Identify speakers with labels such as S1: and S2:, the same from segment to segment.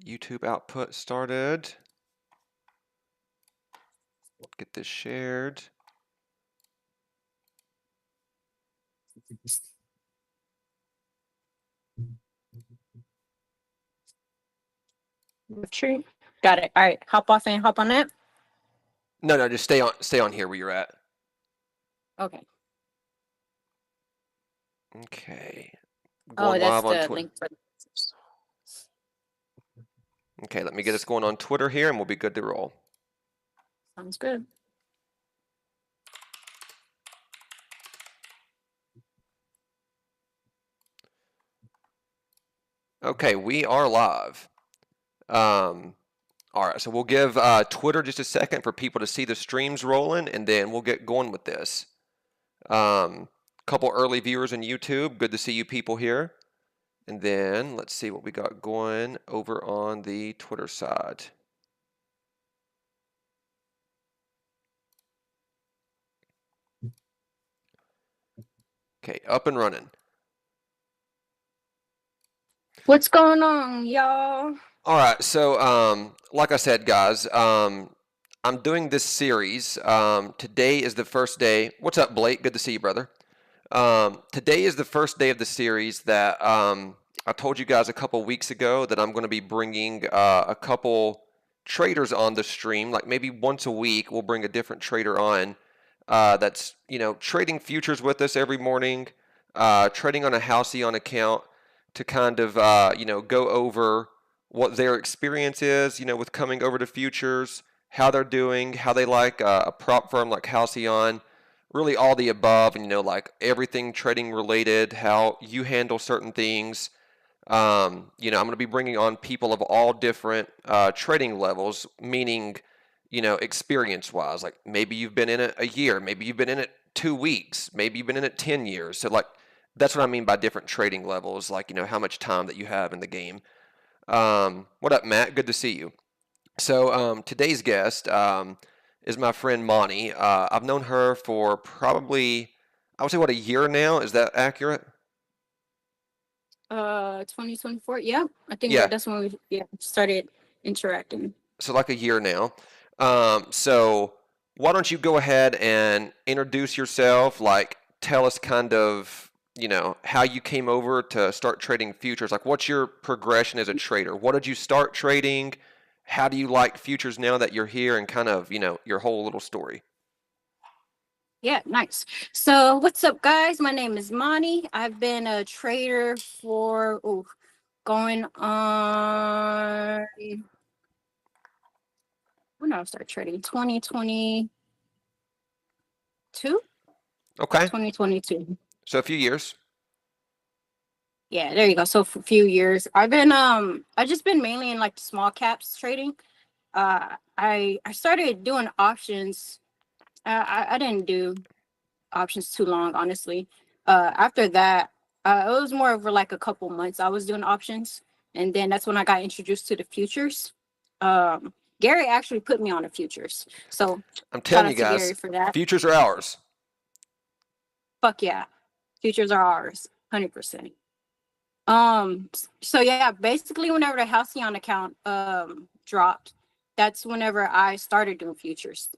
S1: YouTube output started. Get this shared.
S2: True. Got it. All right. Hop off and hop on it.
S1: No, just stay on here where you're at.
S2: Okay.
S1: Okay.
S2: Oh,
S1: Going
S2: that's
S1: live on
S2: the
S1: Twitter.
S2: link for.
S1: Okay, let me get us going on Twitter here and we'll be good to roll.
S2: Sounds good.
S1: Okay, we are live. All right, so we'll give Twitter just a second for people to see the streams rolling, and then we'll get going with this. Couple early viewers on YouTube. Good to see you people here. And then let's see what we got going over on the Twitter side. Okay, up and running.
S2: What's going on, y'all?
S1: All right, so like I said, guys, I'm doing this series. Today is the first day. What's up, Blake? Good to see you, brother. Today is the first day of the series that I told you guys a couple weeks ago that I'm going to be bringing a couple traders on the stream. Like maybe once a week, we'll bring a different trader on that's trading futures with us every morning, trading on a Halcyon account to kind of go over what their experience is, with coming over to futures, how they're doing, how they like a prop firm like Halcyon, really all the above, and like everything trading related, how you handle certain things. I'm going to be bringing on people of all different trading levels, meaning, experience wise. Like maybe you've been in it a year, maybe you've been in it 2 weeks, maybe you've been in it 10 years. So, like, that's what I mean by different trading levels, like, how much time that you have in the game. What up, Matt? Good to see you. So, today's guest is my friend Monty. I've known her for probably, I would say, what, a year now? Is that accurate?
S2: 2024. Yeah, I think
S1: Yeah.
S2: that's when we started interacting.
S1: So like a year now. So why don't you go ahead and introduce yourself? Like, tell us kind of, how you came over to start trading futures. Like, what's your progression as a trader? What did you start trading? How do you like futures now that you're here? And kind of, your whole little story.
S2: Yeah, nice. So what's up, guys? My name is Monty. I've been a trader for going on when did I start trading? 2022.
S1: Okay.
S2: 2022.
S1: So a few years.
S2: Yeah, there you go. So for a few years, I've just been mainly in like small caps trading. I started doing options. I didn't do options too long, honestly. After that, it was more over like a couple months. I was doing options, and then that's when I got introduced to the futures. Gary actually put me on the futures, so
S1: I'm
S2: shout
S1: telling you
S2: out to
S1: guys,
S2: Gary for that.
S1: futures are ours.
S2: Fuck yeah, futures are ours, 100%. So yeah, basically whenever the Halcyon account dropped, that's whenever I started doing futures.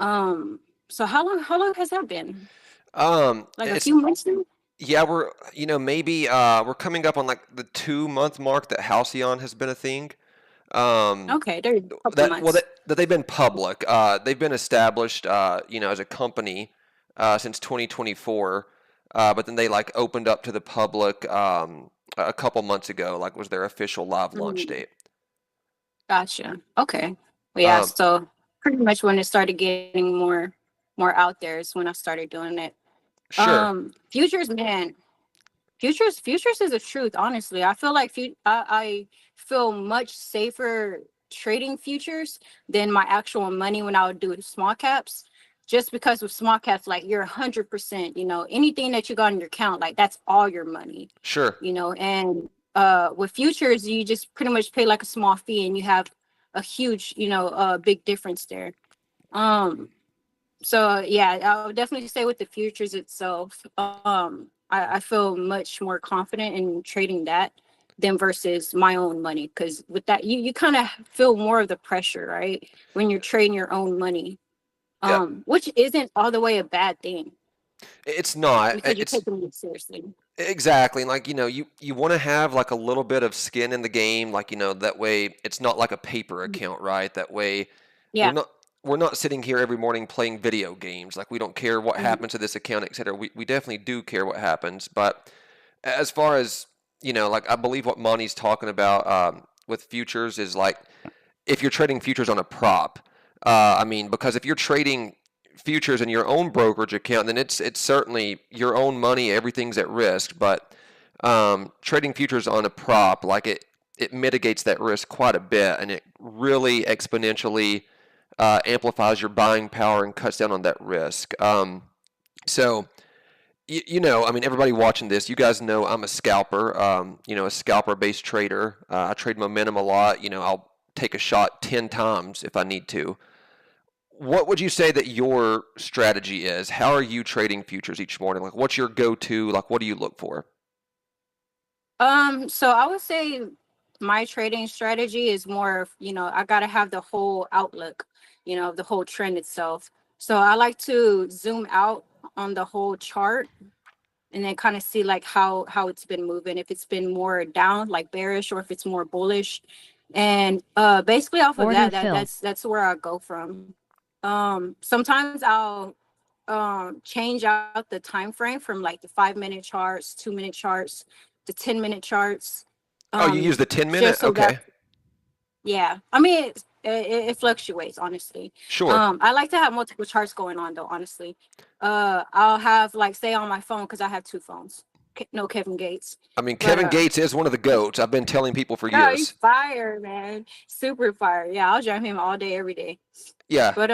S2: So how long has that been? Like a
S1: It's
S2: few months now?
S1: Yeah, we're maybe we're coming up on like the 2 month mark that Halcyon has been a thing. Um,
S2: Okay, there's a couple
S1: that well
S2: months.
S1: that they've been public. They've been established, as a company since 2024. But then they like opened up to the public a couple months ago. Like was their official live launch
S2: Mm,
S1: date.
S2: gotcha. Okay. Well, yeah,
S1: Um,
S2: so pretty much when it started getting more out there is when I started doing it.
S1: sure,
S2: Futures, man, futures is the truth, honestly. I feel like I feel much safer trading futures than my actual money when I would do small caps, just because with small caps, like, you're 100%, anything that you got in your account, like, that's all your money,
S1: sure.
S2: and with futures you just pretty much pay like a small fee and you have a huge, big difference there. So yeah, I would definitely say with the futures itself, I feel much more confident in trading that. than versus my own money. Because with that, you kind of feel more of the pressure, right? When you're trading your own money,
S1: Yeah,
S2: which isn't all the way a bad thing
S1: it's not.
S2: because you're
S1: It's
S2: taking it seriously.
S1: exactly like, you want to have like a little bit of skin in the game, like, that way it's not like a paper
S2: Mhm.
S1: account, right? That way we're
S2: Yeah.
S1: not we're not sitting here every morning playing video games. Like, we don't care what
S2: Mhm.
S1: happens to this account, etc. We definitely do care what happens, but as far as, like, I believe what Monty's talking about with futures is like, if you're trading futures on a prop. I mean, because if you're trading futures in your own brokerage account, then it's certainly your own money. Everything's at risk. But trading futures on a prop, like, it mitigates that risk quite a bit, and it really exponentially amplifies your buying power and cuts down on that risk. So. I mean, everybody watching this, you guys know I'm a scalper, a scalper-based trader. I trade momentum a lot. I'll take a shot 10 times if I need to. What would you say that your strategy is? How are you trading futures each morning? Like, what's your go-to? Like, what do you look for?
S2: So I would say my trading strategy is more of, I gotta have the whole outlook, the whole trend itself. So I like to zoom out on the whole chart and then kind of see like how it's been moving, if it's been more down, like bearish, or if it's more bullish. And basically off of
S3: Order
S2: that,
S3: filled.
S2: that's where I go from. Sometimes I'll change out the time frame from like the 5 minute charts, 2 minute charts, the 10 minute charts,
S1: Oh, you use the 10 minute?
S2: just so that,
S1: Okay,
S2: yeah, I mean it fluctuates, honestly.
S1: sure.
S2: I like to have multiple charts going on though, honestly. I'll have, like, say on my phone, because I have two phones. No Kevin Gates.
S1: I mean,
S2: But
S1: Kevin Gates is one of the GOATs. I've been telling people for
S2: no, he's
S1: years.
S2: fire, man. Super fire. Yeah, I'll jam him all day, every day.
S1: Yeah,
S2: But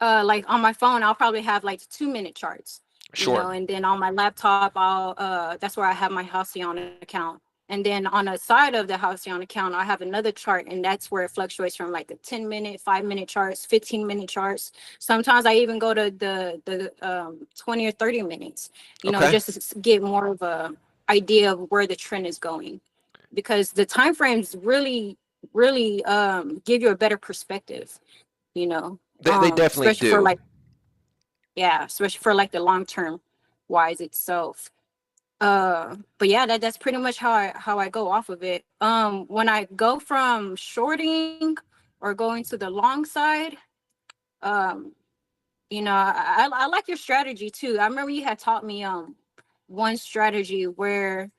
S2: like on my phone, I'll probably have like 2 minute charts,
S1: sure.
S2: and then on my laptop, I'll that's where I have my Halcyon account. And then on the side of the Halcyon account, I have another chart, and that's where it fluctuates from like the 10 minute, 5 minute charts, 15 minute charts. Sometimes I even go to the 20 or 30 minutes,
S1: Okay.
S2: just to get more of a idea of where the trend is going, because the time frames really give you a better perspective, you know
S1: They definitely
S2: especially for
S1: do.
S2: like, yeah, especially for like the long term wise itself. But yeah, that's pretty much how I go off of it. When I go from shorting or going to the long side, um I like your strategy too. I remember you had taught me one strategy where,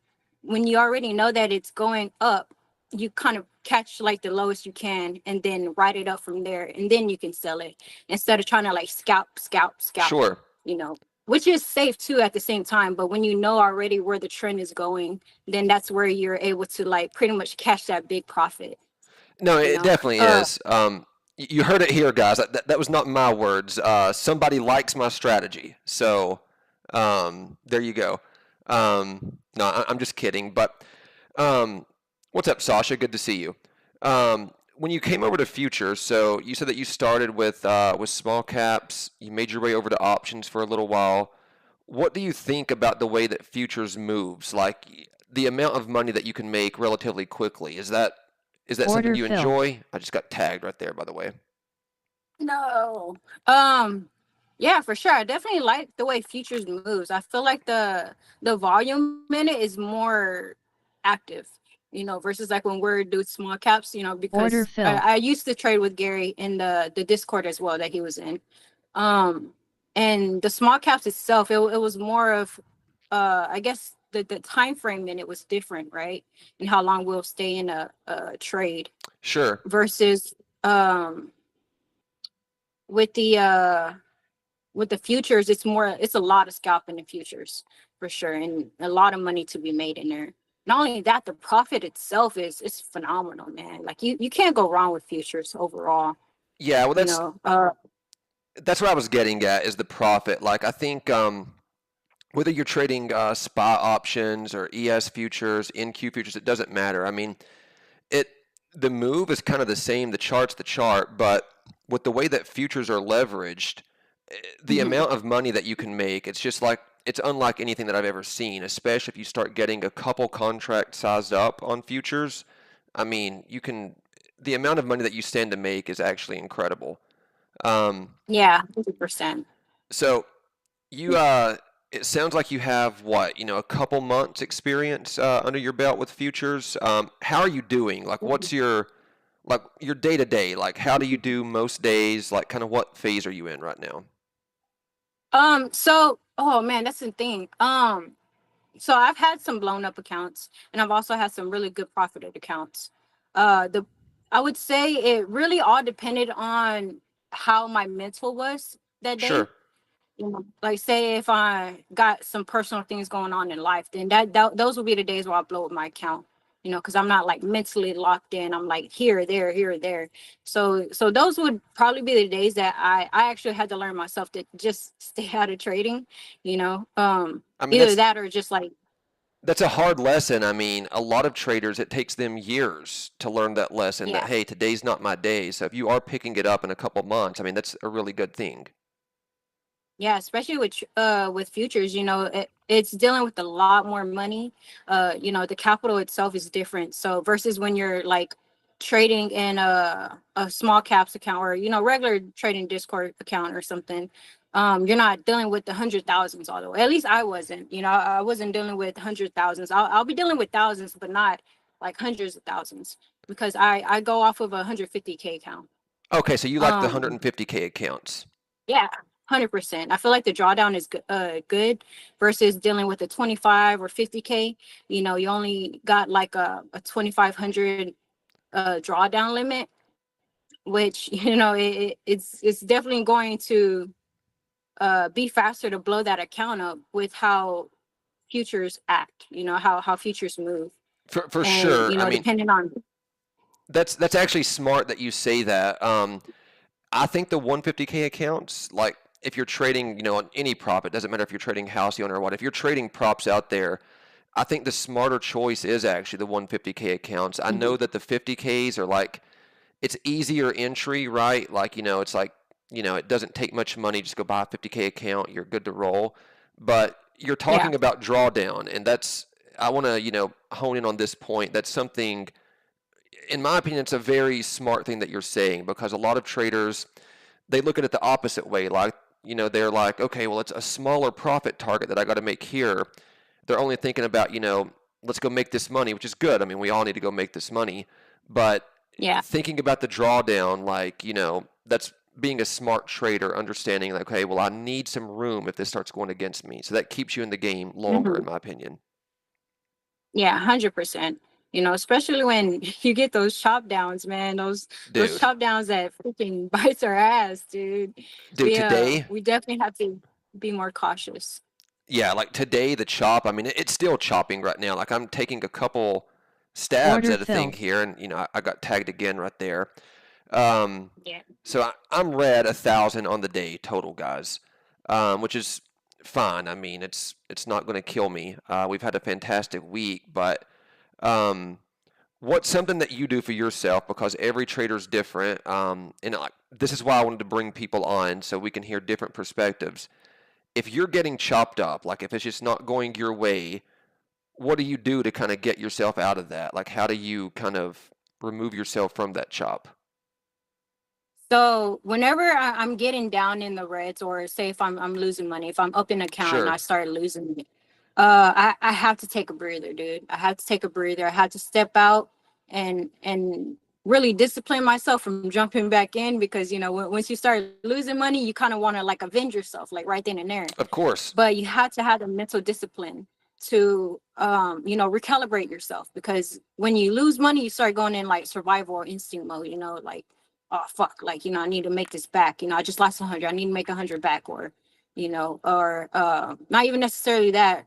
S2: when you already know that it's going up, you kind of catch like the lowest you can and then ride it up from there, and then you can sell it, instead of trying to like scalp it,
S1: Sure.
S2: you know, which is safe too at the same time. But when you know already where the trend is going, then that's where you're able to like pretty much catch that big profit,
S1: No,
S2: you
S1: it
S2: know.
S1: definitely is. You heard it here, guys. That was not my words. Somebody likes my strategy, so there you go. No, I'm just kidding. But um, what's up, Sasha? Good to see you. When you came over to futures, so you said that you started with small caps. You made your way over to options for a little while. What do you think about the way that futures moves? Like, the amount of money that you can make relatively quickly. Is that something
S3: Order
S1: you
S3: filled.
S1: enjoy? I just got tagged right there, by the way.
S2: No. Yeah, for sure. I definitely like the way futures moves. I feel like the volume in it is more active, versus like when we're doing small caps,
S3: Order
S2: because I,
S3: filled.
S2: I used to trade with Gary in the Discord as well that he was in. Um, and the small caps itself, it was more of I guess the time frame in it was different, right? And how long we'll stay in a trade
S1: Sure.
S2: versus um with the futures, it's a lot of scalping in futures for sure, and a lot of money to be made in there. Not only that, the profit itself is phenomenal, man. Like, you can't go wrong with futures overall,
S1: Yeah, well,
S2: you
S1: that's
S2: know.
S1: that's what I was getting at, is the profit. Like, I think whether you're trading spot options or ES futures, NQ futures, it doesn't matter. I mean, it the move is kind of the same. The chart's the chart, but with the way that futures are leveraged, the
S2: Mhm.
S1: amount of money that you can make, it's just like it's unlike anything that I've ever seen, especially if you start getting a couple contracts sized up on futures. I mean, the amount of money that you stand to make is actually incredible. Um,
S2: Yeah, 100%.
S1: so you, it sounds like you have what, a couple months experience under your belt with futures. How are you doing? Like, what's your day to day? Like, how do you do most days? Like, kind of what phase are you in right now?
S2: So, oh man, that's the thing. So I've had some blown up accounts, and I've also had some really good profited accounts. The I would say it really all depended on how my mental was that day.
S1: Sure.
S2: Like say if I got some personal things going on in life, then those would be the days where I blow up my account. Because I'm not like mentally locked in. I'm like here, there, here, there. So those would probably be the days that I actually had to learn myself to just stay out of trading.
S1: I mean,
S2: Either that or just like
S1: that's a hard lesson. I mean, a lot of traders, it takes them years to learn that lesson that,
S2: yeah.
S1: hey, today's not my day. So if you are picking it up in a couple months, I mean, that's a really good thing.
S2: Yeah, especially with futures, it's dealing with a lot more money. The capital itself is different. So versus when you're like trading in a small caps account or regular trading Discord account or something, you're not dealing with the 100,000s all the way. At least I wasn't. I wasn't dealing with 100,000s. I'll be dealing with thousands, but not like hundreds of thousands because I go off of a 150K account.
S1: Okay, so you like the
S2: Um,
S1: 150K accounts.
S2: Yeah, 100%. I feel like the drawdown is good versus dealing with a 25 or 50K. You only got like a 2,500 drawdown limit, which it's definitely going to be faster to blow that account up with how futures act. How futures move,
S1: For
S2: and
S1: sure. I mean,
S2: depending on.
S1: that's actually smart that you say that. I think the 150K accounts, like if you're trading, on any prop, it doesn't matter if you're trading Halcyon or what. If you're trading props out there, I think the smarter choice is actually the 150K accounts. I know
S2: Mhm.
S1: that the 50Ks are like it's easier entry, right? Like, it's like, it doesn't take much money. Just go buy a 50K account. You're good to roll. But you're
S2: Yeah.
S1: talking about drawdown, and I want to, hone in on this point. That's something, in my opinion, it's a very smart thing that you're saying because a lot of traders, they look at it the opposite way. Like, they're like, okay, well, it's a smaller profit target that I got to make here. They're only thinking about, let's go make this money, which is good. I mean, we all need to go make this money. But
S2: Yeah.
S1: thinking about the drawdown, like, that's being a smart trader, understanding, like, okay, well, I need some room if this starts going against me. So that keeps you in the game longer, in
S2: Mhm.
S1: my opinion.
S2: Yeah, 100%. Especially when you get those chop downs, man. Those
S1: Dude,
S2: chop downs that freaking bites our ass, dude.
S1: dude,
S2: We
S1: today,
S2: we definitely have to be more cautious.
S1: yeah, like today, the chop, I mean, it's still chopping right now. Like, I'm taking a couple stabs
S3: Order
S1: at a thing
S3: filled.
S1: here, and, I got tagged again right there. Um,
S2: Yeah.
S1: so I'm red 1,000 on the day total, guys, which is fine. I mean, it's not going to kill me. We've had a fantastic week, but um, what's something that you do for yourself? Because every trader's different, and like this is why I wanted to bring people on so we can hear different perspectives. If you're getting chopped up, like if it's just not going your way, what do you do to kind of get yourself out of that? Like, how do you kind of remove yourself from that chop?
S2: So whenever I'm getting down in the reds, or say if I'm losing money, if I'm up in account and I
S1: Sure,
S2: start losing it, I have to take a breather, dude. I have to take a breather. I have to step out and really discipline myself from jumping back in because once you start losing money, you kind of want to like avenge yourself, like right then and there.
S1: of course.
S2: But you have to have the mental discipline to recalibrate yourself, because when you lose money you start going in like survival or instinct mode, like, oh fuck, like, I need to make this back. I just lost 100, I need to make 100 back. Or not even necessarily that.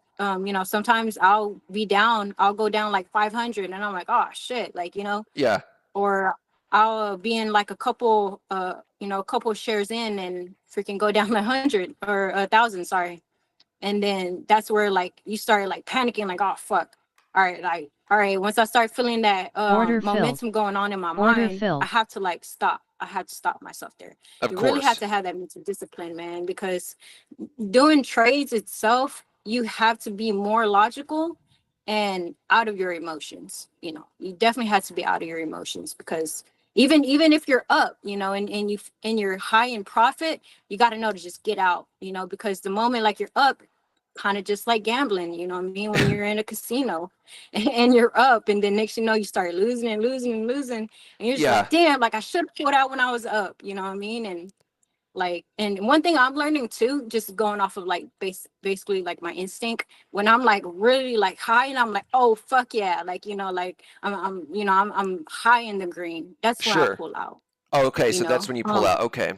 S2: Sometimes I'll be down, I'll go down like 500 and I'm like, oh shit, like,
S1: Yeah,
S2: or I'll be in like a couple shares in and freaking go down 100 or 1,000, sorry. And then that's where like you start like panicking, like, oh fuck, all right, like, all right, once I start feeling that
S3: Order filled.
S2: momentum going on in my
S3: Order
S2: mind, I
S3: filled.
S2: have to like stop. I have to stop myself there.
S1: of
S2: You really have
S1: course.
S2: to have that mental discipline, man, because doing trades itself, you have to be more logical and out of your emotions. You definitely have to be out of your emotions, because even if you're up, and you're high in profit, you got to know to just get out, because the moment like you're up, kind of just like gambling, you know what I mean, when you're in a casino and you're up, and then next you know you start losing and losing and losing, and you're just
S1: Yeah.
S2: like, damn, like I should have put out when I was up, you know what I mean? And like, and one thing I'm learning too, just going off of like basically like my instinct, when I'm like really like high and I'm like, oh fuck yeah, like, like I'm high in the green. That's when I
S1: Sure.
S2: pull out.
S1: Oh, okay,
S2: You
S1: so that's
S2: know,
S1: when you pull out. Okay.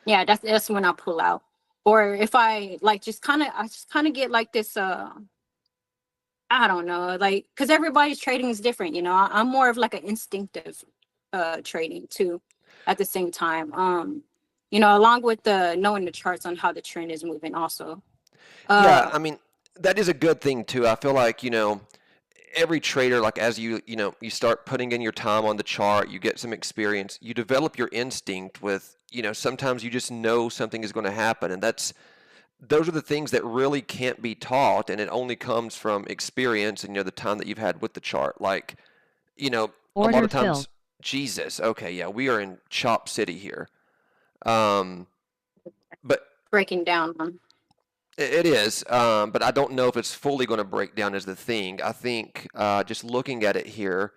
S2: yeah, that's when I pull out. Or if I like I just kind of get like this I don't know, like, because everybody's trading is different. I'm more of like an instinctive trading too at the same time. Along with the knowing the charts on how the trend is moving also.
S1: Yeah,
S2: Uh
S1: I mean, that is a good thing too. I feel like, every trader, like as you start putting in your time on the chart, you get some experience, you develop your instinct with, sometimes you just know something is going to happen, and those are the things that really can't be taught, and it only comes from experience and, the time that you've had with the chart. Like, a lot
S3: Order
S1: of
S3: filled.
S1: times, Jesus, okay, yeah, we are in Chop City here. Um, but
S2: Breaking down on.
S1: it is, but I don't know if it's fully going to break down as the thing. I think just looking at it here,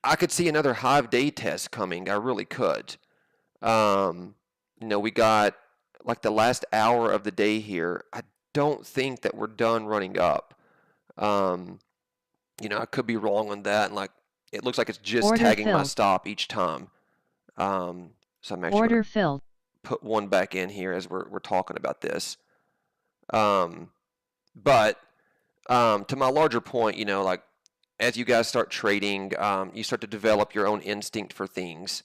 S1: I could see another Hive day test coming. I really could. Um, we got like the last hour of the day here. I don't think that we're done running up. Um, I could be wrong on that. And like, it looks like it's just
S3: Order
S1: tagging my
S3: filled.
S1: stop each time. So I'm actually going
S3: Order
S1: to
S3: filled.
S1: put one back in here as we're talking about this. Um, but to my larger point, like as you guys start trading, you start to develop your own instinct for things.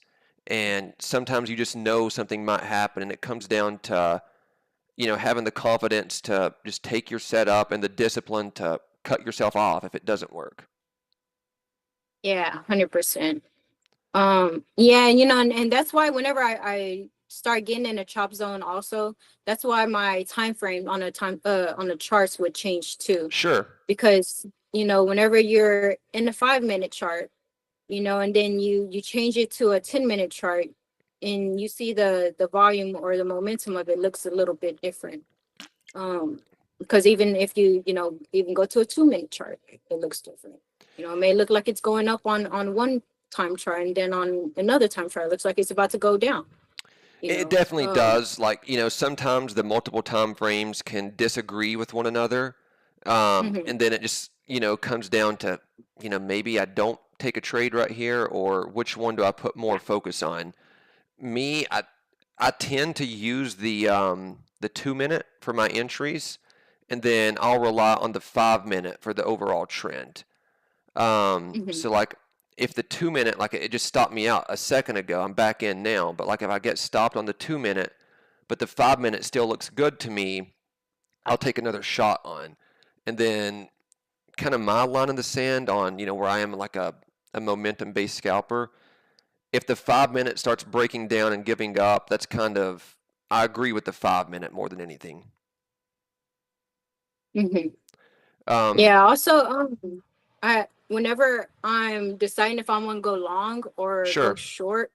S1: And sometimes you just know something might happen, and it comes down to, having the confidence to just take your setup and the discipline to cut yourself off if it doesn't work.
S2: Yeah, 100%. Yeah, and that's why whenever I start getting in a chop zone also, that's why my time frame on the charts would change too.
S1: Sure.
S2: Because whenever you're in the 5-minute chart, and then you change it to a 10-minute chart, and you see the volume or the momentum of it looks a little bit different. Because even if you even go to a 2-minute chart, it looks different. It may look like it's going up on one time chart, and then on another time chart it looks like it's about to go down.
S1: It definitely does. Like, sometimes the multiple time frames can disagree with one another.
S2: Mhm.
S1: And then it just, comes down to, maybe I don't take a trade right here, or which one do I put more focus on? Me, I tend to use the 2-minute for my entries, and then I'll rely on the 5-minute for the overall trend.
S2: Mhm.
S1: So like if the 2-minute, like it just stopped me out a second ago, I'm back in now. But like if I get stopped on the 2-minute, but the 5-minute still looks good to me, I'll take another shot on. And then kind of my line in the sand on, where I am like a momentum based scalper. If the 5-minute starts breaking down and giving up, that's kind of, I agree with the 5-minute more than anything.
S2: Mhm.
S1: Um,
S2: Yeah. Also, I whenever I'm deciding if I want to go long or go
S1: sure,
S2: short,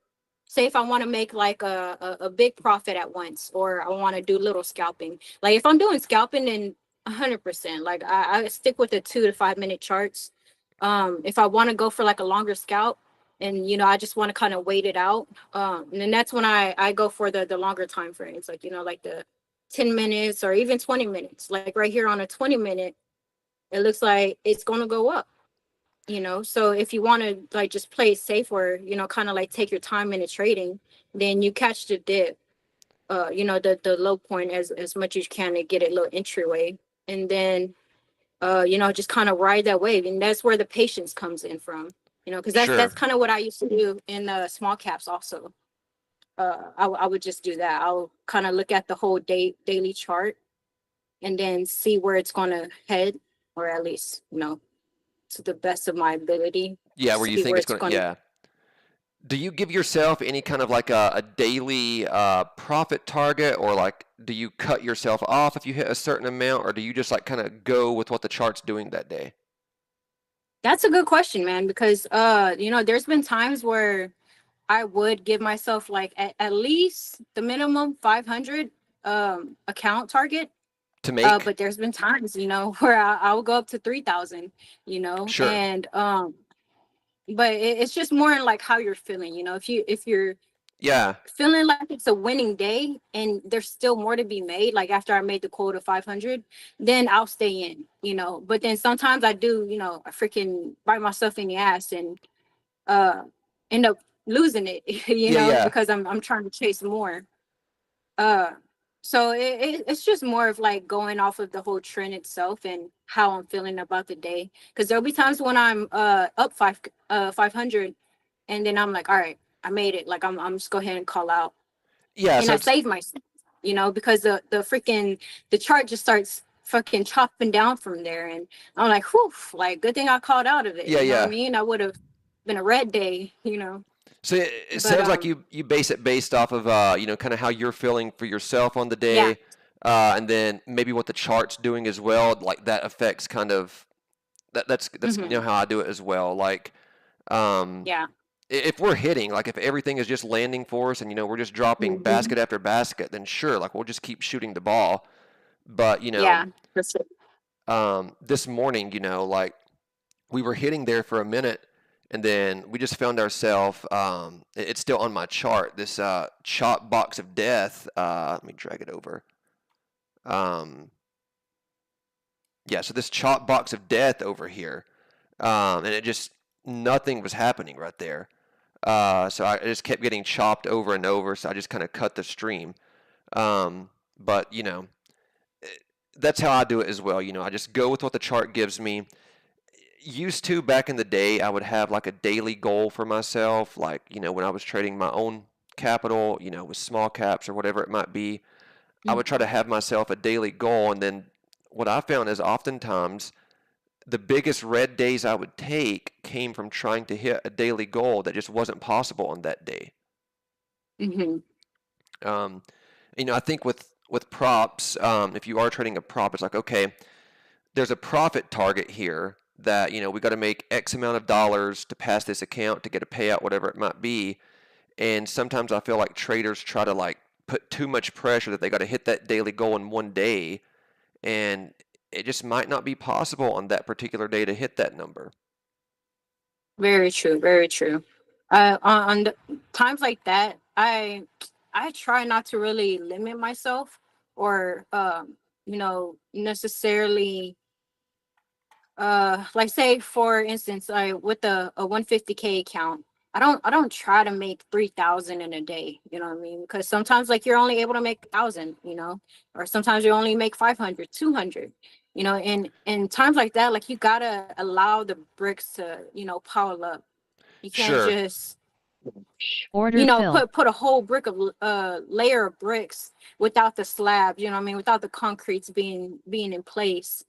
S2: say if I want to make like a big profit at once, or I want to do little scalping. Like if I'm doing scalping, then 100%. Like I stick with the 2 to 5 minute charts. If I want to go for like a longer scalp, and I just want to kind of wait it out, and then that's when I go for the longer time frames, like like the 10 minutes or even 20 minutes. Like right here on a 20-minute, it looks like it's gonna go up. So if you want to like just play it safe, or kind of like take your time in the trading, then you catch the dip, the low point as much as you can to get a little entryway, and then just kind of ride that wave. And that's where the patience comes in from, because
S1: sure.
S2: that's kind of what I used to do in the small caps also. I would just do that. I'll kind of look at the whole daily chart, and then see where it's gonna head, or at least to the best of my ability,
S1: Yeah, where you
S2: see
S1: think
S2: where
S1: it's
S2: it's
S1: going to,
S2: gonna.
S1: yeah. Do you give yourself any kind of like a daily profit target, or like do you cut yourself off if you hit a certain amount, or do you just like kind of go with what the chart's doing that day?
S2: That's a good question, man, because there's been times where I would give myself like at least the minimum 500 account target.
S1: To make?
S2: But there's been times, where I will go up to 3,000,
S1: Sure.
S2: and but it's just more in like how you're feeling, if you're
S1: Yeah.
S2: feeling like it's a winning day and there's still more to be made, like after I made the quota 500, then I'll stay in, but then sometimes I do, I freaking bite myself in the ass and uh end up losing it,
S1: Yeah, yeah.
S2: because I'm trying to chase more. uh so it's just more of like going off of the whole trend itself and how I'm feeling about the day, because there'll be times when I'm up 500, and then I'm like, all right, I made it, like I'm just go ahead and call out,
S1: Yeah,
S2: and
S1: so
S2: I
S1: it's
S2: save myself, because the chart just starts fucking chopping down from there, and I'm like, whew, like good thing I called out of it,
S1: yeah,
S2: you know what I
S1: yeah.
S2: mean? I would have been a red day,
S1: So it
S2: but
S1: sounds like you base it based off of kind of how you're feeling for yourself on the
S2: yeah.
S1: day, and then maybe what the chart's doing as well. Like that affects kind of that's
S2: Hmm.
S1: how I do it as well. Like um,
S2: Yeah.
S1: if we're hitting, like if everything is just landing for us and we're just dropping
S2: Hmm.
S1: basket after basket, then sure, like we'll just keep shooting the ball. But
S2: Yeah, for sure.
S1: this morning, like we were hitting there for a minute, and then we just found ourselves. It's still on my chart. This chop box of death. Let me drag it over. Um, yeah, so this chop box of death over here, and it just nothing was happening right there. So I just kept getting chopped over and over. So I just kind of cut the stream. But eh, that's how I do it as well. I just go with what the chart gives me. Used to back in the day, I would have like a daily goal for myself, like when I was trading my own capital, with small caps or whatever it might be. I would try to
S2: Mhm.
S1: have myself a daily goal, and then what I found is oftentimes the biggest red days I would take came from trying to hit a daily goal that just wasn't possible on that day.
S2: Mhm.
S1: Um, I think with props, if you are trading a prop, it's like, okay, there's a profit target here that we got to make X amount of dollars to pass this account to get a payout, whatever it might be. And sometimes I feel like traders try to like put too much pressure that they got to hit that daily goal in one day, and it just might not be possible on that particular day to hit that number.
S2: Very true. Very true. On times like that, I try not to really limit myself, or necessarily, like say for instance, I with a 150K account, I don't try to make 3,000 in a day, you know what I mean? Because sometimes like you're only able to make 1,000, or sometimes you only make 500, 200, and in times like that, like you gotta allow the bricks to, pile up. You can't
S1: Sure,
S2: just,
S3: Order fill.
S2: put a whole brick of layer of bricks without the slab, you know what I mean, without the concretes being in place,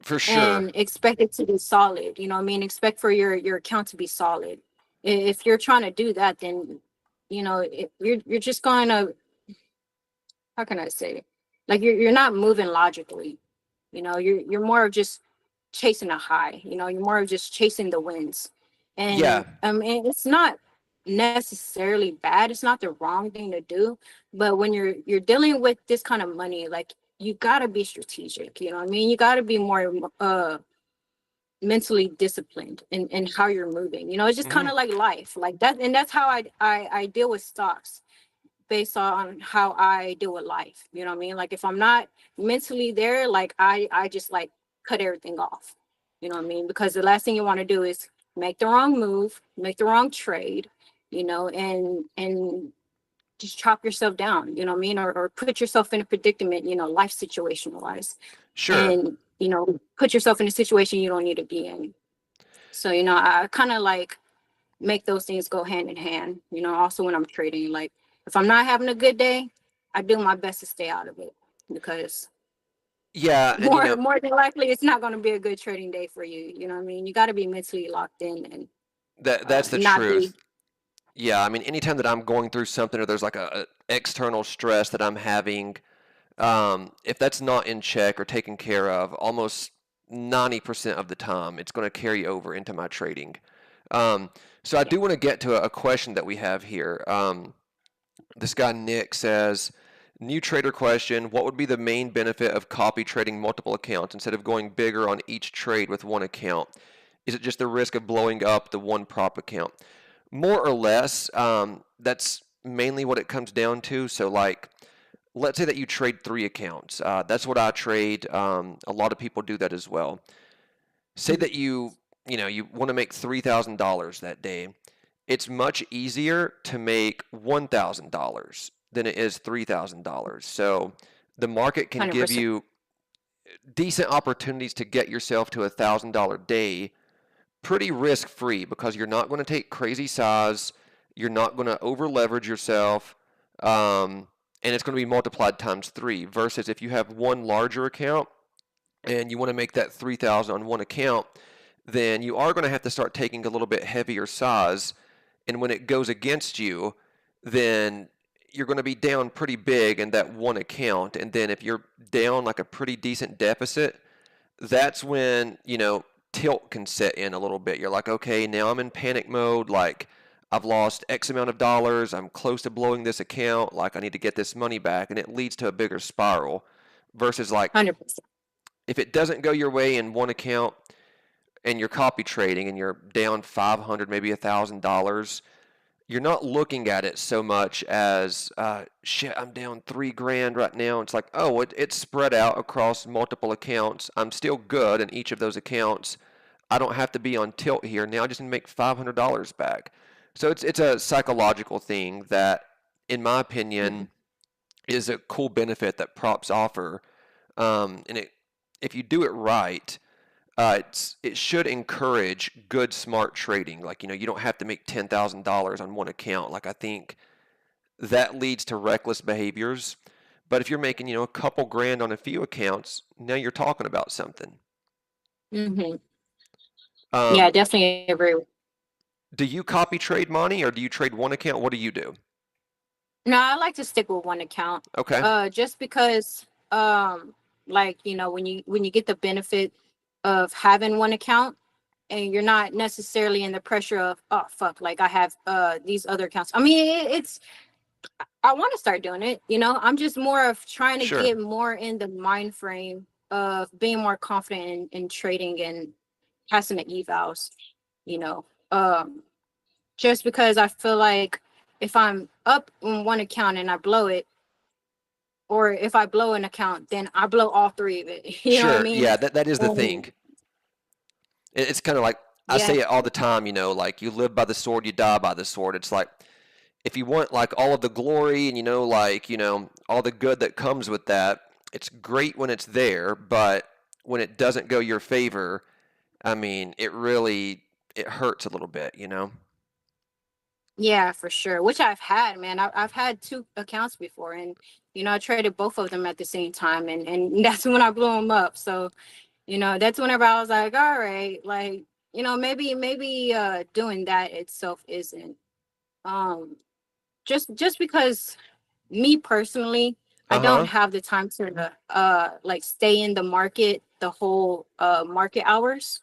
S1: for sure.
S2: and expect it to be solid. You know what I mean? Expect for your account to be solid. If you're trying to do that, then you're just gonna, how can I say it? Like you're not moving logically. You're more of just chasing a high. You're more of just chasing the winds.
S1: Yeah,
S2: And it's not necessarily bad. It's not the wrong thing to do. But when you're dealing with this kind of money, like you gotta be strategic. You know what I mean? You gotta be more mentally disciplined in how you're moving. It's just kind
S1: hmm
S2: of like life, like that. And that's how I deal with stocks, based on how I deal with life. You know what I mean? Like if I'm not mentally there, like I just like cut everything off. You know what I mean? Because the last thing you want to do is make the wrong move, make the wrong trade, and just chop yourself down, you know what I mean? Or put yourself in a predicament, life situation wise,
S1: sure.
S2: and put yourself in a situation you don't need to be in. So, I kind of like make those things go hand in hand, also when I'm trading. Like if I'm not having a good day, I do my best to stay out of it, because
S1: Yeah, and
S2: more than likely it's not going to be a good trading day for you. You know what I mean? You got to be mentally locked in and
S1: that's the
S2: not be,
S1: truth. Yeah, I mean, anytime that I'm going through something or there's like a external stress that I'm having, if that's not in check or taken care of, almost 90% of the time, it's going to carry over into my trading. Um, so I
S2: Yeah.
S1: do want to get to a question that we have here. This guy Nick says, new trader question, what would be the main benefit of copy trading multiple accounts instead of going bigger on each trade with one account? Is it just the risk of blowing up the one prop account? More or less, that's mainly what it comes down to. So like, let's say that you trade 3 accounts. That's what I trade. A lot of people do that as well. Say
S2: Mhm.
S1: that you want to make $3,000 that day. It's much easier to make $1,000 than it is $3,000. So the market can give
S2: 100%.
S1: you decent opportunities to get yourself to $1,000 day pretty risk free because you're not going to take crazy size, you're not going to over leverage yourself, and it's going to be multiplied times 3. Versus if you have one larger account and you want to make that 3,000 on one account, then you are going to have to start taking a little bit heavier size. And when it goes against you, then you're going to be down pretty big in that one account. And then if you're down like a pretty decent deficit, that's when, tilt can set in a little bit. You're like, okay, now I'm in panic mode. Like, I've lost X amount of dollars. I'm close to blowing this account. Like, I need to get this money back. And it leads to a bigger spiral versus like,
S2: 100%.
S1: if it doesn't go your way in one account and you're copy trading and you're down 500, maybe $1,000, you're not looking at it so much as shit, I'm down 3 grand right now. It's like, oh, it's spread out across multiple accounts. I'm still good in each of those accounts. I don't have to be on tilt here. Now I just need to make $500 back. So it's a psychological thing that, in my opinion, is a cool benefit that props offer. And if you do it right, it should encourage good, smart trading. Like, you don't have to make $10,000 on one account. Like, I think that leads to reckless behaviors. But if you're making, a couple grand on a few accounts, now you're talking about something.
S2: Hmm. Yeah, I
S1: Um,
S2: definitely agree.
S1: do you copy trade money or do you trade one account? What do you do?
S2: No, I like to stick with one account.
S1: Okay.
S2: Just because like, when you get the benefit of having one account and you're not necessarily in the pressure of, oh fuck, like I have these other accounts. I mean, I want to start doing it, I'm just more of trying to
S1: Sure.
S2: get more in the mind frame of being more confident in trading and passing the evals, you know. Um just because I feel like if I'm up on one account and I blow it, or if I blow an account, then I blow all 3 of it. You know what I
S1: Sure.
S2: mean?
S1: Yeah, that is the thing.
S2: Um,
S1: It's kind of like I
S2: yeah,
S1: say it all the time, like you live by the sword, you die by the sword. It's like if you want like all of the glory and like, all the good that comes with that, it's great when it's there, but when it doesn't go your favor, I mean, it hurts a little bit.
S2: yeah, for sure. Which I've had, man. I've had 2 accounts before, and I traded both of them at the same time, and that's when I blew them up. So that's whenever I was like, all right, like maybe doing that itself isn't um just because me personally, I don't
S1: Uh-huh.
S2: have the time to like stay in the market the whole market hours,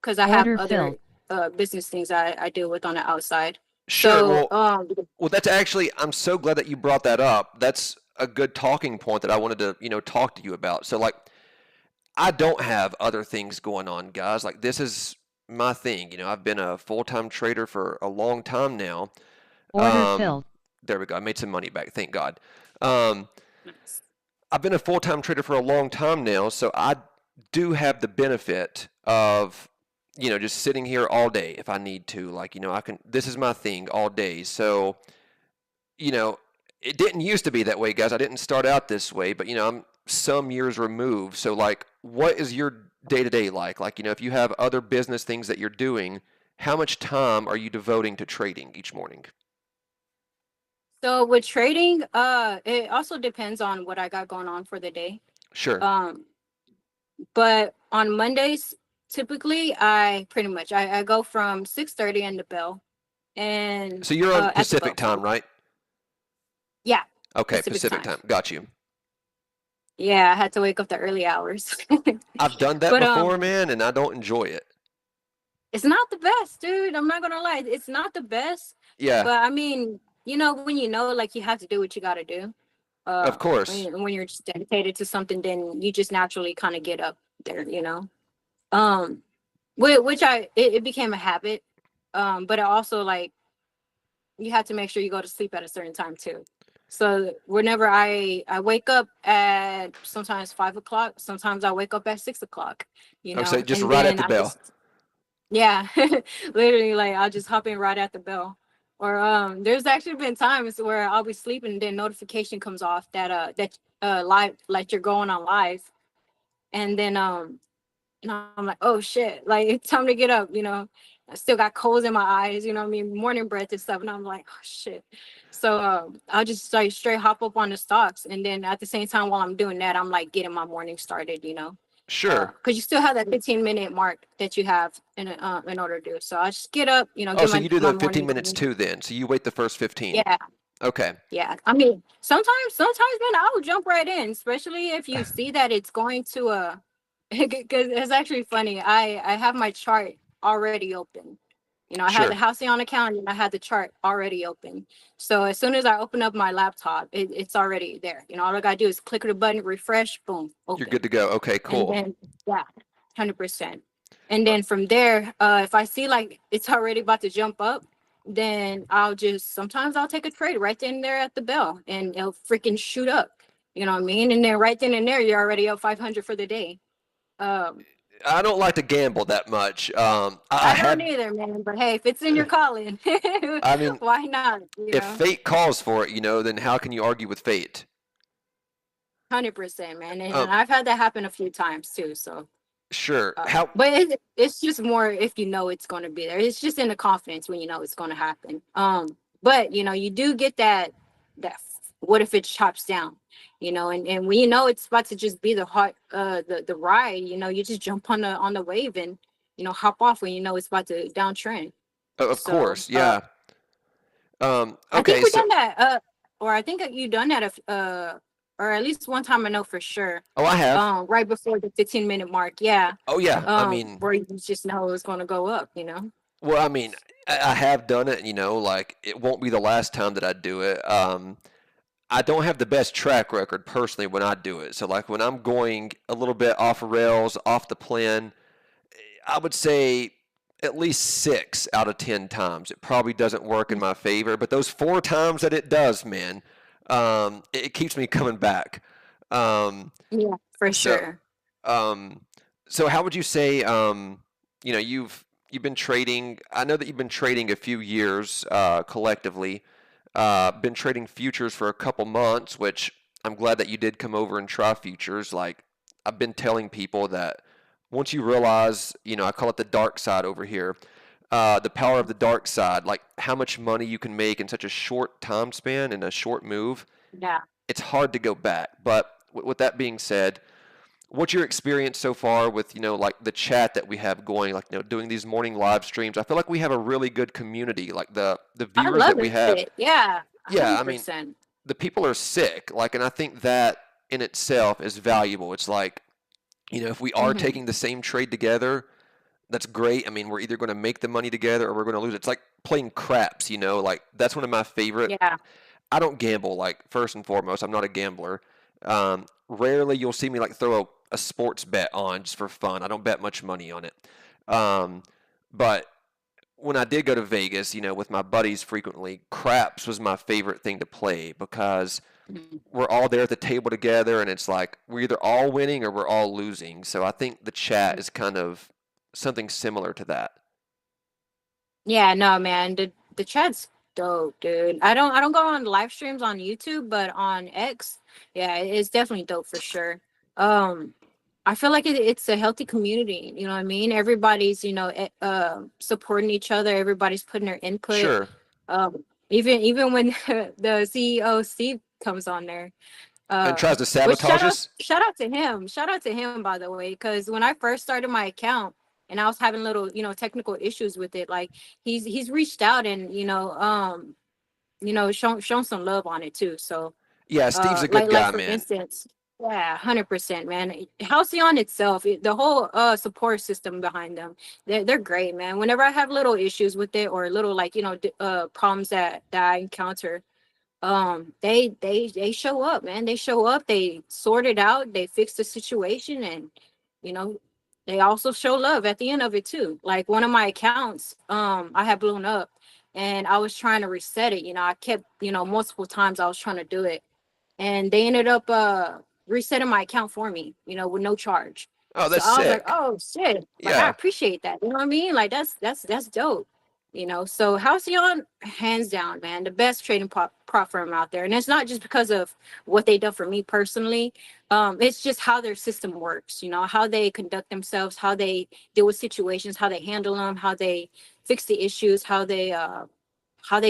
S2: because I have
S3: Order
S2: other
S3: filled.
S2: business things I deal with on the outside.
S1: Sure.
S2: So
S1: Well, that's actually, I'm so glad that you brought that up. That's a good talking point that I wanted to, talk to you about. So like I don't have other things going on, guys. Like this is my thing. I've been a full-time trader for a long time now.
S3: Order
S1: Um,
S3: filled.
S1: there we go. I made some money back, thank God. Um, I've been a full-time trader for a long time now, so I do have the benefit of, just sitting here all day if I need to. Like, this is my thing all day. So, you know, it didn't used to be that way, guys. I didn't start out this way, but, I'm some years removed. So, like, what is your day-to-day like? Like, if you have other business things that you're doing, how much time are you devoting to trading each morning?
S2: so with trading, it also depends on what I got going on for the day.
S1: Sure.
S2: Um, but on Mondays, typically I pretty much I go from 6:30 in the bell, and
S1: So you're on
S2: at the
S1: Pacific
S2: boat.
S1: time, right?
S2: Yeah,
S1: Okay,
S2: Pacific
S1: Pacific
S2: time.
S1: time. Got you.
S2: Yeah, I had to wake up the early hours.
S1: I've done that
S2: But
S1: before, man, and I don't enjoy it.
S2: it's not the best, dude. I'm not gonna lie. It's not the best.
S1: Yeah,
S2: But I mean, you know, when you know, like you have to do what you gotta do.
S1: of course.
S2: When you're just dedicated to something, then you just naturally kind of get up there, you know. Um, which it became a habit. But it also like you have to make sure you go to sleep at a certain time too. So whenever I wake up at sometimes 5 o'clock, sometimes I wake up at 6 o'clock, you
S1: Oh, so
S2: know,
S1: just
S2: and
S1: right at
S2: then
S1: the
S2: I
S1: bell.
S2: just yeah, literally like I'll just hop in right at the bell. Or there's actually been times where I'll be sleeping and then notification comes off that live, like you're going on live, and then and I'm like, oh shit, like it's time to get up, you know. I still got coals in my eyes, you know what I mean, morning breath and stuff. And I'm like, oh shit. So I'll just like straight hop up on the stocks. And then at the same time while I'm doing that, I'm like getting my morning started, you know.
S1: Sure.
S2: Because you still have that 15-minute mark that you have in order to do. So I just get up, you know,
S1: Oh,
S2: get
S1: so you do
S2: my
S1: the 15
S2: morning
S1: minutes
S2: done.
S1: too then. So you wait the first 15.
S2: Yeah.
S1: Okay.
S2: Yeah. I mean, sometimes, man, I'll jump right in, especially if you see that it's going to because it's actually funny. I have my chart already open. You know, I had the
S1: Sure.
S2: Halcyon account and I had the chart already open. So as soon as I open up my laptop, it's already there. You know, all I gotta do is click the button, refresh, boom,
S1: You're
S2: open.
S1: good to go. Okay,
S2: And
S1: cool.
S2: then yeah, 100%. And then from there, if I see like it's already about to jump up, then sometimes I'll take a trade right then and there at the bell and it'll freaking shoot up. You know what I mean? And then right then and there, you're already up 500 for the day. Um,
S1: I don't like to gamble that much. I
S2: I don't
S1: have,
S2: either, man. But hey, if it's in your calling,
S1: I mean,
S2: why not? You
S1: if
S2: know,
S1: fate calls for it, then how can you argue with fate?
S2: 100%, man. And
S1: Um,
S2: I've had that happen a few times too. So,
S1: sure. How,
S2: but it's just more if you know it's going to be there. It's just in the confidence when you know it's going to happen. But you know, you do get that. What if it chops down? You know, and when you know it's about to just be the the ride, you know, you just jump on the wave and you know hop off when you know it's about to downtrend.
S1: of
S2: So
S1: course, yeah.
S2: I think
S1: Okay,
S2: we
S1: so,
S2: done that. Or I think you done that. Or at least one time I know for sure.
S1: oh, I have.
S2: Right before the 15-minute mark. Yeah.
S1: Oh, yeah. I mean,
S2: Where you just know it's going to go up. You know.
S1: well, I mean, I have done it, like it won't be the last time that I do it. I don't have the best track record personally when I do it. So, like when I'm going a little bit off rails, off the plan, I would say at least 6 out of 10 times it probably doesn't work in my favor. But those 4 times that it does, man, it keeps me coming back.
S2: Yeah, for
S1: So,
S2: sure.
S1: um, so how would you say, you've been trading? I know that you've been trading a few years collectively. Been trading futures for a couple months, which I'm glad that you did come over and try futures. Like I've been telling people that once you realize, I call it the dark side over here, the power of the dark side, like how much money you can make in such a short time span in a short move,
S2: Yeah.
S1: it's hard to go back. But with that being said, what's your experience so far with, like the chat that we have going, like, doing these morning live streams? I feel like we have a really good community, like the
S2: I
S1: viewers that
S2: love
S1: we have.
S2: it. Yeah,
S1: Yeah, I mean,
S2: 100%.
S1: the people are sick, like, and I think that in itself is valuable. It's like, if we are
S2: Hmm.
S1: taking the same trade together, that's great. I mean, we're either going to make the money together or we're going to lose it. It's like playing craps, like that's one of my favorite.
S2: Yeah.
S1: I don't gamble, like, first and foremost, I'm not a gambler. Rarely you'll see me like throw a sports bet on just for fun. I don't bet much money on it. But when I did go to Vegas, with my buddies frequently, craps was my favorite thing to play because
S2: Mhm.
S1: we're all there at the table together and it's like we're either all winning or we're all losing. So I think the chat is kind of something similar to that.
S2: Yeah, no, man. The chat's dope, dude. I don't go on live streams on YouTube, but on X, yeah, it's definitely dope for sure. Um, I feel like it's a healthy community. You know what I mean? Everybody's, you know, supporting each other. Everybody's putting their input.
S1: Sure.
S2: Even when the CEO Steve comes on there,
S1: And
S2: uh,
S1: tries to
S2: which
S1: sabotage us.
S2: shout out to him. Shout out to him, by the way, because when I first started my account, and I was having little, technical issues with it. Like he's reached out and, shown some love on it too. So
S1: Yeah, Steve's a good
S2: like
S1: guy,
S2: for
S1: man.
S2: instance, yeah, 100%, man. Halcyon itself, the whole support system behind them, they're great, man. Whenever I have little issues with it or little like problems that I encounter, they show up, man. They show up, they sort it out, they fix the situation, and you know they also show love at the end of it too. Like one of my accounts, I had blown up and I was trying to reset it. I kept, multiple times I was trying to do it, and they ended up resetting my account for me, with no charge.
S1: Oh,
S2: So
S1: that's
S2: I was like,
S1: sick.
S2: oh shit, like I
S1: Yeah.
S2: appreciate that. You know what I mean? Like that's dope. So Halcyon, hands down, man, the best trading prop firm out there. And it's not just because of what they done for me personally. It's just how their system works, how they conduct themselves, how they deal with situations, how they handle them, how they fix the issues, how they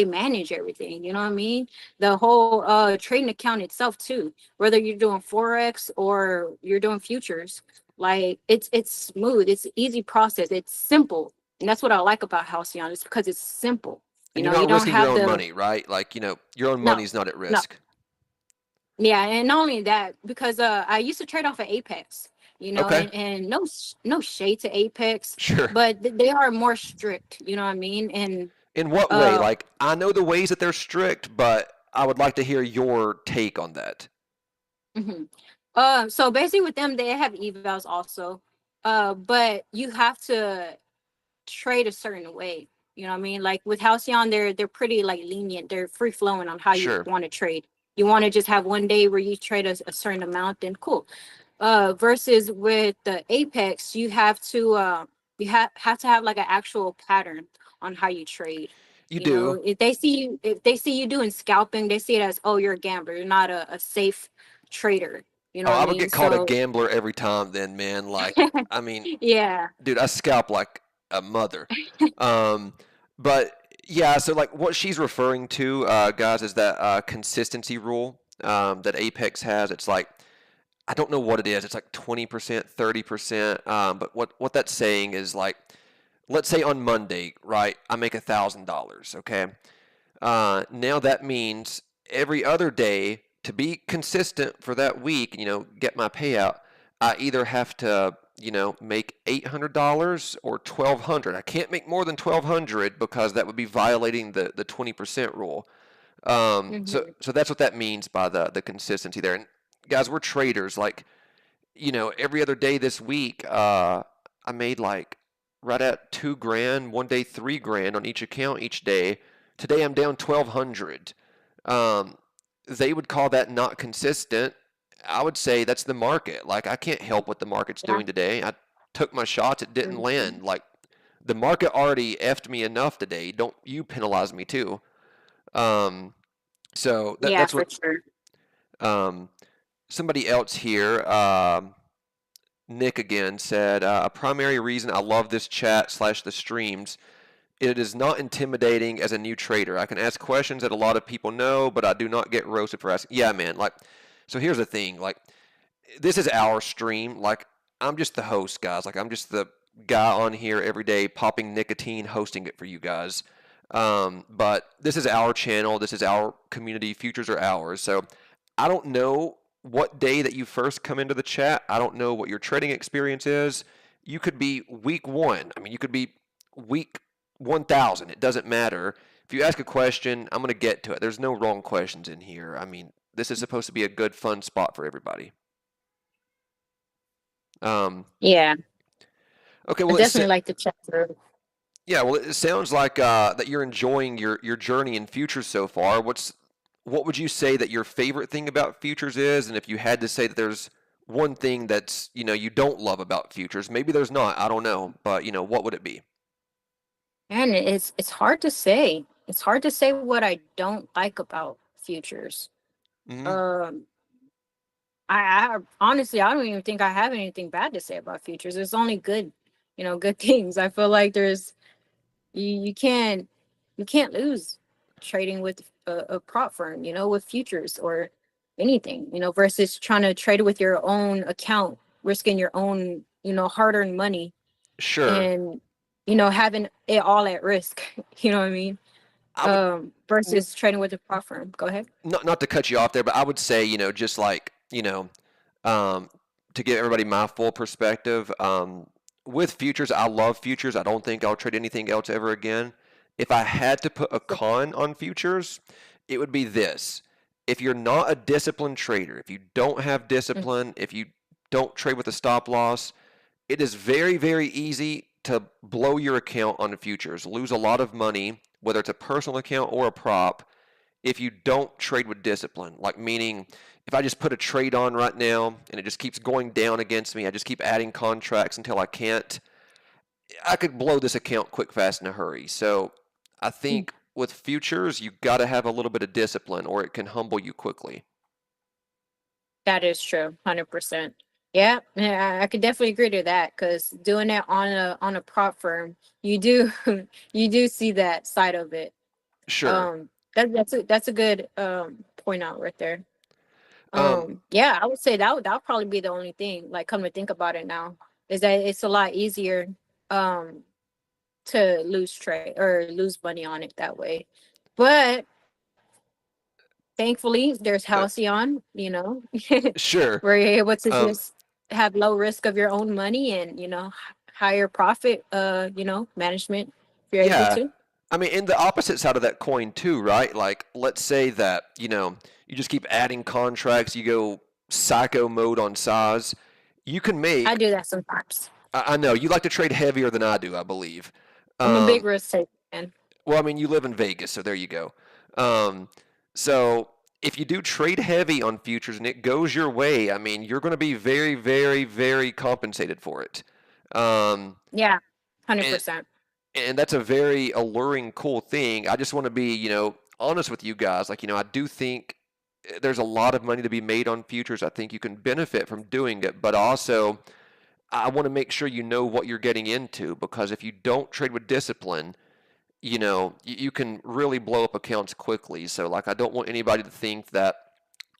S2: manage everything. You know what I mean? The whole trading account itself too, whether you're doing forex or you're doing futures, like it's smooth, it's an easy process, it's simple. And that's what I like about Halcyon, is because it's simple.
S1: And you're
S2: You
S1: not
S2: don't
S1: risking your
S2: have
S1: own
S2: the
S1: money, right? Like, your own
S2: no,
S1: money's not at
S2: no.
S1: risk.
S2: Yeah, and not only that, because I used to trade off of Apex,
S1: Okay.
S2: and no shade to Apex,
S1: Sure.
S2: but they are more strict, you know what I mean? And
S1: In what way?
S2: uh
S1: Like, I know the ways that they're strict, but I would like to hear your take on that.
S2: mhm. So basically with them, they have evals also. But you have to trade a certain way. You know what I mean? Like with Halcyon, they're pretty like lenient. They're free flowing on how you
S1: Sure.
S2: want to trade. You want to just have one day where you trade a certain amount, then cool. Versus with the Apex, you have to have like an actual pattern on how you trade.
S1: You do.
S2: If they see you doing scalping, they see it as, oh, you're a gambler. You're not a safe trader. You know
S1: Oh,
S2: what I
S1: I would
S2: mean?
S1: get called a
S2: So
S1: gambler every time then, man. Like, I mean,
S2: yeah.
S1: dude, I scalp like a mother. Um, but yeah, so like what she's referring to, guys, is that consistency rule that Apex has. It's like, I don't know what it is. It's like 20%, 30%. But what that's saying is like, let's say on Monday, right? I make $1,000. Okay. Now that means every other day, to be consistent for that week, get my payout, I either have to, make $800 or 1,200. I can't make more than 1,200 because that would be violating the 20% rule. So
S2: Hmm.
S1: so that's what that means by the consistency there. And guys, we're traders. Like, every other day this week, I made like right at 2 grand, one day 3 grand on each account each day. Today I'm down 1,200. Um, they would call that not consistent. I would say that's the market. Like, I can't help what the market's
S2: Yeah.
S1: doing today. I took my shots, it didn't
S2: Mhm.
S1: land. Like, the market already effed me enough today. Don't you penalize me too? Um, so
S2: Yeah,
S1: that's
S2: for
S1: what
S2: sure.
S1: um, somebody else here. Nick again said, a primary reason I love this chat slash the streams, it is not intimidating as a new trader. I can ask questions that a lot of people know, but I do not get roasted for asking. Yeah, man. Like, so here's the thing. Like, this is our stream. Like, I'm just the host, guys. Like, I'm just the guy on here every day popping nicotine, hosting it for you guys. But this is our channel. This is our community. Futures are ours. So I don't know what day that you first come into the chat. I don't know what your trading experience is. You could be week one. I mean, you could be week 1,000. It doesn't matter. If you ask a question, I'm going to get to it. There's no wrong questions in here. I mean, this is supposed to be a good, fun spot for everybody.
S2: Yeah,
S1: Okay,
S2: I
S1: well,
S2: definitely like to check through.
S1: yeah, well, it sounds like that you're enjoying your journey in futures so far. What would you say that your favorite thing about futures is? And if you had to say that there's one thing that's, you don't love about futures, maybe there's not, I don't know, but what would it be?
S2: And it's hard to say. It's hard to say what I don't like about futures.
S1: Hmm.
S2: Um, I honestly, I don't even think I have anything bad to say about futures. It's only good, good things. I feel like you can't lose trading with a prop firm, with futures or anything, versus trying to trade with your own account, risking your own, hard-earned money.
S1: Sure.
S2: and, having it all at risk. You know what I mean?
S1: I would
S2: Versus trading with a prop firm. Go ahead.
S1: not to cut you off there, but I would say, just like, um, to give everybody my full perspective, with futures, I love futures. I don't think I'll trade anything else ever again. If I had to put a con on futures, it would be this. If you're not a disciplined trader, if you don't have
S2: Mm.
S1: discipline, if you don't trade with a stop loss, it is very, very easy to blow your account on the futures, lose a lot of money, whether it's a personal account or a prop, if you don't trade with discipline. Like, meaning, if I just put a trade on right now and it just keeps going down against me, I just keep adding contracts until I can't, I could blow this account quick, fast, in a hurry. So I think with futures, you got to have a little bit of discipline or it can humble you quickly.
S2: That is true, 100%. Yeah, I could definitely agree to that, because doing it on a prop firm, you do you do see that side of it.
S1: Sure.
S2: That's a good point out right there.
S1: Um,
S2: Yeah, I would say that'll probably be the only thing. Like, come to think about it now, is that it's a lot easier um to lose trade or lose money on it that way. But thankfully, there's
S1: uh,
S2: Halcyon,
S1: sure.
S2: where you're able to
S1: Um,
S2: just have low risk of your own money and, higher profit, management if you're able
S1: yeah.
S2: to.
S1: I mean, in the opposite side of that coin too, right? Like, let's say that, you just keep adding contracts, you go psycho mode on size. You can
S2: I
S1: make,
S2: do that sometimes.
S1: I know, you like to trade heavier than I do, I believe.
S2: I'm a big
S1: Um,
S2: risk taker, man.
S1: well, I mean, you live in Vegas, so there you go. Um, so if you do trade heavy on futures and it goes your way, I mean, you're going to be very, very, very compensated for it. Um,
S2: Yeah,
S1: and
S2: 100%.
S1: and that's a very alluring, cool thing. I just want to be, honest with you guys. Like, I do think there's a lot of money to be made on futures. I think you can benefit from doing it, but also I want to make sure you know what you're getting into, because if you don't trade with discipline, you can really blow up accounts quickly. So, like, I don't want anybody to think that.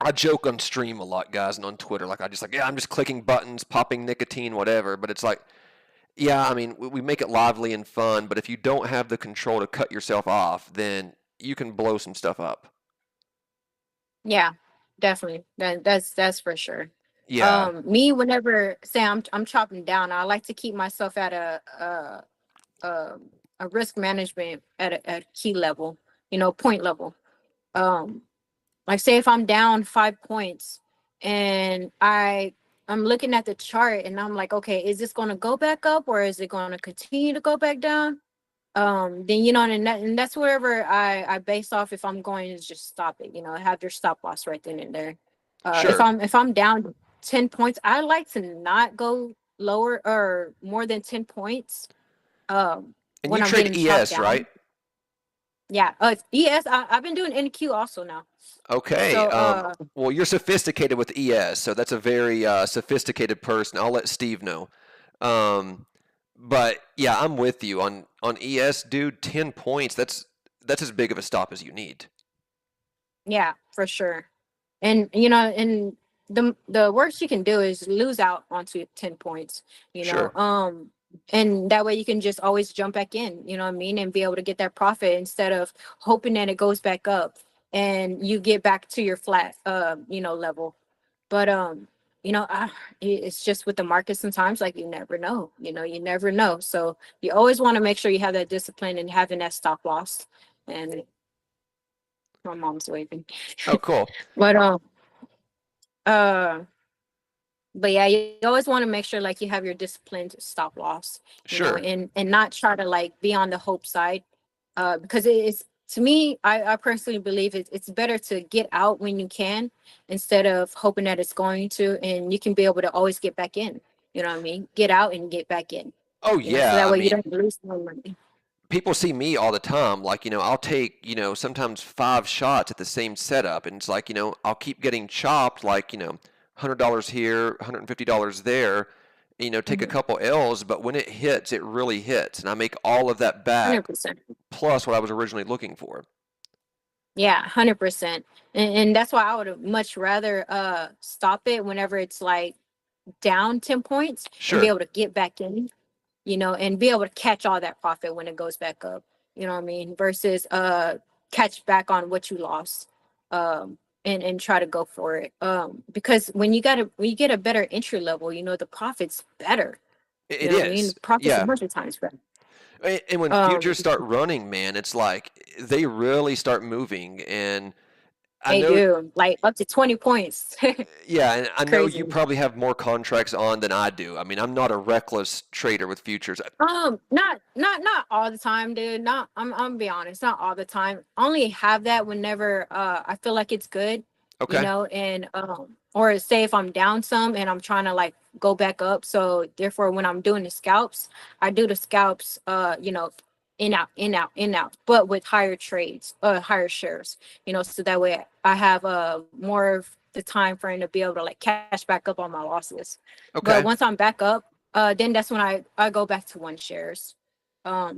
S1: I joke on stream a lot, guys, and on Twitter. Like, I just like, yeah, I'm just clicking buttons, popping nicotine, whatever. But it's like, yeah, I mean, we make it lively and fun, but if you don't have the control to cut yourself off, then you can blow some stuff up.
S2: Yeah, definitely. That's for sure.
S1: Yeah,
S2: Me, whenever say I'm chopping down, I like to keep myself at a, a risk management at a key level, point level. Um, like, say if I'm down 5 points and I'm looking at the chart and I'm like, okay, is this going to go back up or is it going to continue to go back down? Then, and that's wherever I base off if I'm going to just stop it, have your stop loss right then and there. If
S1: sure.
S2: I'm down 10 points, I like to not go lower or more than 10 points
S1: And you
S2: when I'm
S1: trade
S2: getting chopped
S1: ES, right?
S2: down. Yeah. Yes, I've been doing NQ also now.
S1: Okay.
S2: So
S1: Well, you're sophisticated with ES, so that's a very sophisticated person. I'll let Steve know. Um, but yeah, I'm with you on ES, dude. 10 points. That's as big of a stop as you need.
S2: yeah, for sure. And and the worst you can do is lose out onto 10 points,
S1: Sure.
S2: and that way you can just always jump back in, you know what I mean, and be able to get that profit instead of hoping that it goes back up and you get back to your flat level. But it's just with the market sometimes, like, you never know, you never know. So you always want to make sure you have that discipline and having that stop loss. And my mom's waving.
S1: Oh, cool.
S2: But uh but yeah, you always want to make sure, like, you have your disciplined stop loss,
S1: Sure.
S2: and not try to, like, be on the hope side, because it is, to me, I personally believe it's better to get out when you can instead of hoping that it's going to, and you can be able to always get back in. You know what I mean? Get out and get back in.
S1: Oh
S2: So
S1: yeah.
S2: that
S1: I
S2: way you
S1: mean,
S2: don't lose no money.
S1: people see me all the time. Like, I'll take, sometimes 5 shots at the same setup. And it's like, I'll keep getting chopped, like, $100 here, $150 there, take a
S2: Mhm.
S1: couple L's. But when it hits, it really hits. And I make all of that back
S2: 100%.
S1: plus what I was originally looking for.
S2: Yeah, 100%. And that's why I would have much rather stop it whenever it's like down 10 points and be
S1: Sure.
S2: able to get back in, and be able to catch all that profit when it goes back up. You know what I mean? Versus catch back on what you lost. And try to go for it. Because when you get a better entry level, the profit's better.
S1: It
S2: What I mean?
S1: is.
S2: The profit's a
S1: Yeah.
S2: bunch of times better.
S1: And when futures start running, man, it's like they really start moving. And I
S2: They
S1: know,
S2: do, like up to 20 points.
S1: yeah, and I know you
S2: Crazy.
S1: probably have more contracts on than I do. I mean, I'm not a reckless trader with futures.
S2: Not all the time, dude. I'm gonna be honest, not all the time. Only have that whenever I feel like it's good,
S1: Okay.
S2: and or say if I'm down some and I'm trying to like go back up. So therefore when I'm doing the scalps, I do the scalps in out, in out, in out, but with higher trades, higher shares, so that way I have more of the time frame to be able to like cash back up on my losses.
S1: Okay.
S2: But once I'm back up, then that's when I go back to 1 shares. I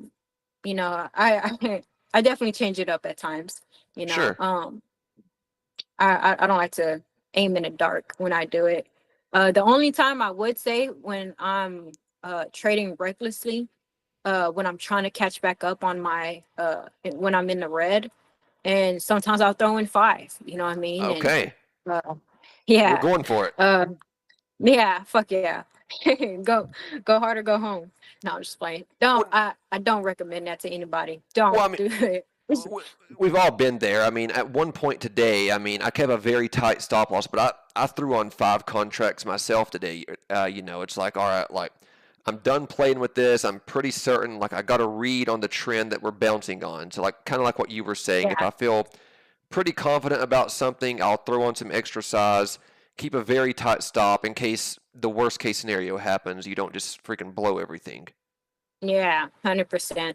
S2: definitely change it up at times.
S1: Sure.
S2: I don't like to aim in the dark when I do it. The only time I would say when I'm trading recklessly, when I'm trying to catch back up on my when I'm in the red, and sometimes I'll throw in 5. You know what I mean?
S1: Okay.
S2: And
S1: You're
S2: yeah,
S1: going for it.
S2: yeah, fuck yeah. go hard or go home. No, I'm just playing. I don't recommend that to anybody. Don't
S1: Well, I mean,
S2: do it.
S1: we've all been there. I mean, at one point today, I mean, I kept a very tight stop loss, but I threw on 5 contracts myself today. It's like, all right, like I'm done playing with this. I'm pretty certain, like I got a read on the trend that we're bouncing on. So like, kind of like what you were saying, if
S2: Yeah.
S1: I feel pretty confident about something, I'll throw on some extra size, keep a very tight stop in case the worst case scenario happens. You don't just freaking blow everything.
S2: Yeah, 100%.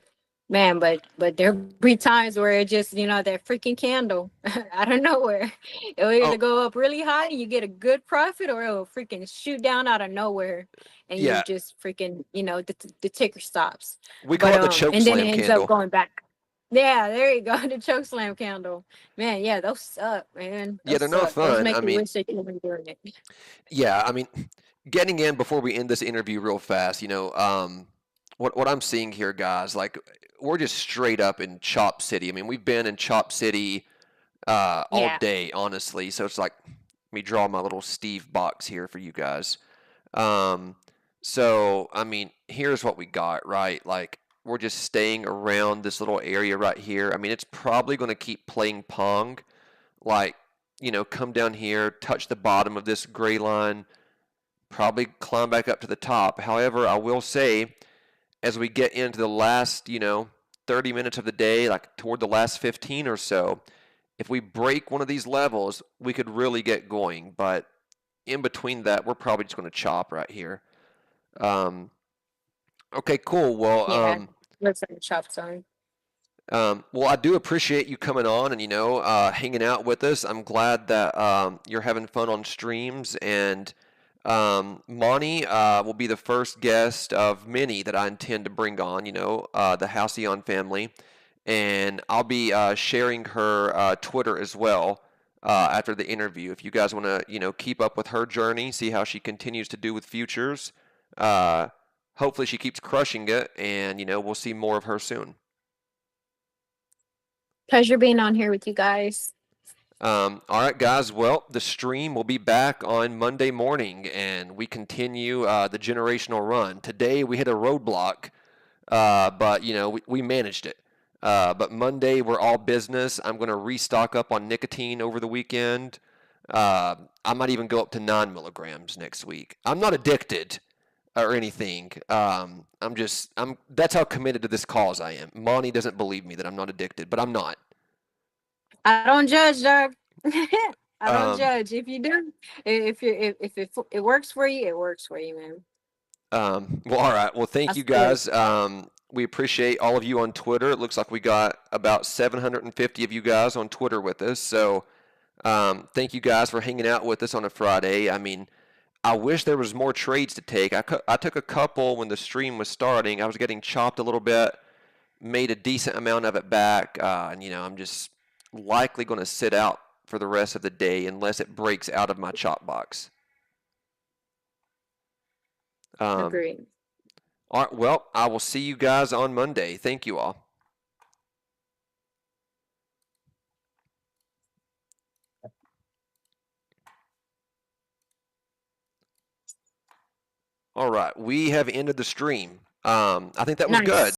S2: Man, but there'll be times where it just, that freaking candle out of nowhere. It'll either
S1: Oh,
S2: go up really high and you get a good profit, or it'll freaking shoot down out of nowhere and you
S1: yeah.
S2: just freaking, the ticker stops.
S1: We call it the choke
S2: And then it
S1: slam
S2: ends up
S1: candle.
S2: going back. Yeah, there you go. The choke slam candle. Man, yeah, those suck, man.
S1: Yeah,
S2: Those
S1: they're not
S2: suck. Those
S1: fun.
S2: make
S1: I
S2: you
S1: mean,
S2: wish that you weren't doing it.
S1: yeah, I mean, getting in before we end this interview real fast, what I'm seeing here, guys, like we're just straight up in Chop City. I mean, we've been in Chop City all
S2: Yeah.
S1: day, honestly. So it's like, let me draw my little Steve box here for you guys. Um, so I mean, here's what we got, right? Like we're just staying around this little area right here. I mean, it's probably going to keep playing Pong, like come down here, touch the bottom of this gray line, probably climb back up to the top. However, I will say, as we get into the last, 30 minutes of the day, like toward the last 15 or so, if we break one of these levels, we could really get going. But in between that, we're probably just going to chop right here. Okay, cool. Well,
S2: Yeah. Looks like a chop zone.
S1: well, I do appreciate you coming on and hanging out with us. I'm glad that you're having fun on streams, and Monty will be the first guest of many that I intend to bring on. The Halcyon family, and I'll be sharing her Twitter as well after the interview. If you guys want to, keep up with her journey, see how she continues to do with futures. Hopefully, she keeps crushing it, and we'll see more of her soon.
S2: Pleasure being on here with you guys.
S1: All right, guys. Well, the stream will be back on Monday morning, and we continue the generational run. Today we hit a roadblock, but we managed it. But Monday we're all business. I'm going to restock up on nicotine over the weekend. I might even go up to 9 milligrams next week. I'm not addicted or anything. That's how committed to this cause I am. Monty doesn't believe me that I'm not addicted, but I'm not.
S2: I don't judge, dog. I don't
S1: Um,
S2: judge. If you do, if it works for you, it works for you, man.
S1: Well, all right. Well, thank
S2: That's
S1: you
S2: good.
S1: guys. We appreciate all of you on Twitter. It looks like we got about 750 of you guys on Twitter with us. So thank you guys for hanging out with us on a Friday. I mean, I wish there was more trades to take. I took a couple when the stream was starting. I was getting chopped a little bit, made a decent amount of it back, and I'm just likely going to sit out for the rest of the day unless it breaks out of my chop box.
S2: Agreed.
S1: All right, well, I will see you guys on Monday. Thank you all. All right, we have ended the stream. I think that was good.
S2: Nice.